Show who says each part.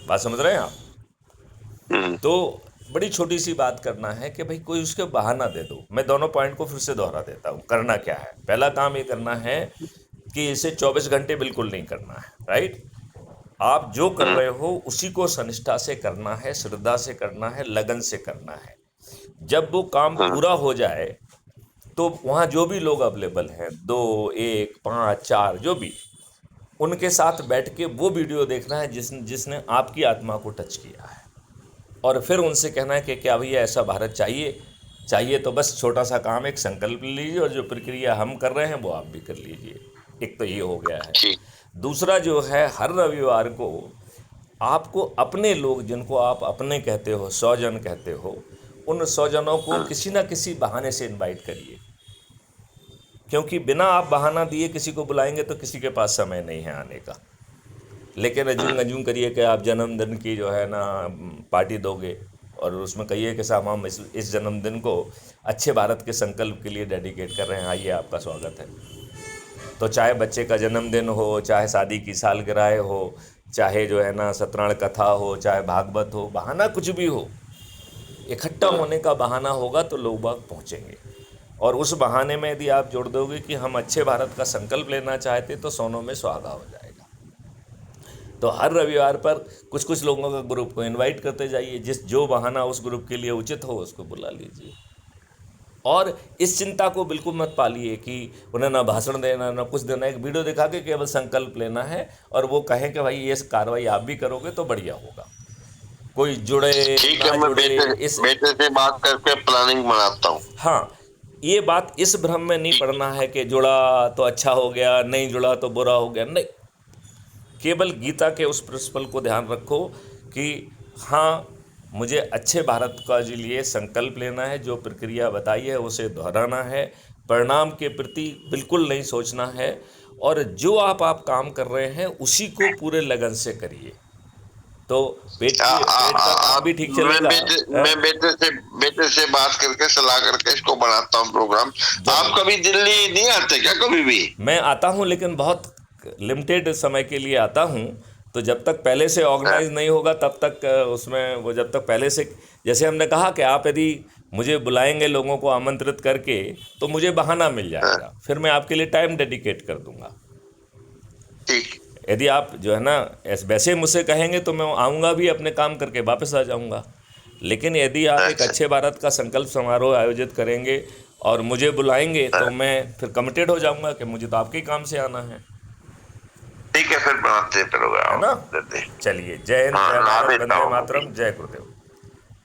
Speaker 1: बात समझ रहे हैं आप?
Speaker 2: हम्म।
Speaker 1: तो बड़ी छोटी सी बात करना है कि भाई कोई उसके बहाना दे दो। मैं दोनों पॉइंट को फिर से दोहरा देता हूँ। करना क्या है? पहला काम ये करना है कि इसे 24 घंटे बिल्कुल नहीं करना है, राइट? आप जो कर
Speaker 2: हम्म।
Speaker 1: रहे हो उसी को सनिष्ठा से करना है, श्रद्धा से करना है, लगन से करना है। जब वो काम
Speaker 2: हम्म।
Speaker 1: पूरा हो जाए तो वहाँ जो भी लोग अवेलेबल हैं, 2, 1, 5, 4 जो भी, उनके साथ बैठ के वो वीडियो देखना है जिसने जिसने आपकी आत्मा को टच किया है। और फिर उनसे कहना है कि क्या भैया ऐसा भारत चाहिए? चाहिए तो बस छोटा सा काम, एक संकल्प ले लीजिए और जो प्रक्रिया हम कर रहे हैं वो आप भी कर लीजिए। एक तो ये हो गया है।
Speaker 2: ठीक।
Speaker 1: दूसरा जो है, हर रविवार को आपको अपने लोग जिनको आप अपने कहते हो, स्वजन कहते हो, उन स्वजनों को
Speaker 2: हम्म।
Speaker 1: किसी ना किसी बहाने से इनवाइट करिए। क्योंकि बिना आप बहाना दिए किसी को बुलाएंगे तो किसी के पास समय नहीं है आने का। लेकिन अजूम
Speaker 2: हम्म।
Speaker 1: अजूम करिए कि आप जन्मदिन की जो है ना पार्टी दोगे, और उसमें कहिए कि साहब हम इस जन्मदिन को अच्छे भारत के संकल्प के लिए डेडिकेट कर रहे हैं, आइए आपका स्वागत है। तो चाहे बच्चे का जन्मदिन हो, चाहे शादी की सालगिरह हो, चाहे जो है ना सत्यनारायण कथा हो, चाहे भागवत हो, बहाना कुछ भी हो, इकट्ठा
Speaker 2: हम्म।
Speaker 1: होने का बहाना होगा तो लोग बाग पहुँचेंगे। और उस बहाने में यदि आप जोड़ दोगे कि हम अच्छे भारत का संकल्प लेना चाहते तो सोनों में सुहागा हो जाएगा। तो हर रविवार पर कुछ कुछ लोगों का ग्रुप को इनवाइट करते जाइए, जिस जो बहाना उस ग्रुप के लिए उचित हो उसको बुला लीजिए। और इस चिंता को बिल्कुल मत पालिए कि उन्हें ना भाषण देना ना कुछ देना, एक वीडियो दिखा के केवल संकल्प लेना है और वो कहें कि भाई ये कार्रवाई आप भी करोगे तो बढ़िया होगा। कोई जुड़े
Speaker 2: ठीक
Speaker 1: ना
Speaker 2: है, मैं
Speaker 1: जुड़े
Speaker 2: बेटे
Speaker 1: इस,
Speaker 2: बेटे से बात करके प्लानिंग बनाता हूँ।
Speaker 1: हाँ, ये बात इस भ्रम में नहीं पड़ना है कि जुड़ा तो अच्छा हो गया, नहीं जुड़ा तो बुरा हो गया, नहीं। केवल गीता के उस प्रिंसिपल को ध्यान रखो कि हाँ, मुझे अच्छे भारत का के लिए संकल्प लेना है, जो प्रक्रिया बताई है उसे दोहराना है, परिणाम के प्रति बिल्कुल नहीं सोचना है, और जो आप काम कर रहे हैं उसी को पूरे लगन से करिए। तो पेट का काम भी ठीक चलेगा। हाँ?
Speaker 2: बेटे से बात करके सलाह करके इसको बनाता हूँ प्रोग्राम। आप
Speaker 1: जरूर।
Speaker 2: कभी दिल्ली नहीं आते क्या कभी भी?
Speaker 1: मैं आता हूँ लेकिन बहुत लिमिटेड समय के लिए आता हूँ। तो जब तक पहले से
Speaker 2: हाँ,
Speaker 1: ऑर्गेनाइज नहीं होगा तब तक उसमें वो, जब तक पहले से, जैसे हमने कहा कि आप यदि मुझे बुलाएंगे लोगों को आमंत्रित करके तो मुझे बहाना मिल
Speaker 2: हाँ,
Speaker 1: जाएगा, फिर मैं आपके लिए टाइम डेडिकेट कर दूंगा।
Speaker 2: ठीक।
Speaker 1: यदि आप जो है ना वैसे मुझसे कहेंगे तो मैं आऊँगा भी, अपने काम करके वापस आ जाऊँगा। लेकिन यदि आप एक
Speaker 2: अच्छा।
Speaker 1: अच्छे भारत का संकल्प समारोह आयोजित करेंगे और मुझे बुलाएंगे तो
Speaker 2: हाँ,
Speaker 1: मैं फिर कमिटेड हो जाऊँगा कि मुझे तो आपके ही काम से आना
Speaker 2: ठीक है, फिर बनाते हैं
Speaker 1: है
Speaker 2: प्रोग्राम
Speaker 1: ना?
Speaker 2: देते।
Speaker 1: चलिए, जय हिंद,
Speaker 2: हाँ,
Speaker 1: जय
Speaker 2: ला
Speaker 1: भारत,
Speaker 2: देता
Speaker 1: वंदे
Speaker 2: हूँ अभी।
Speaker 1: मातरम, जय गुरुदेव।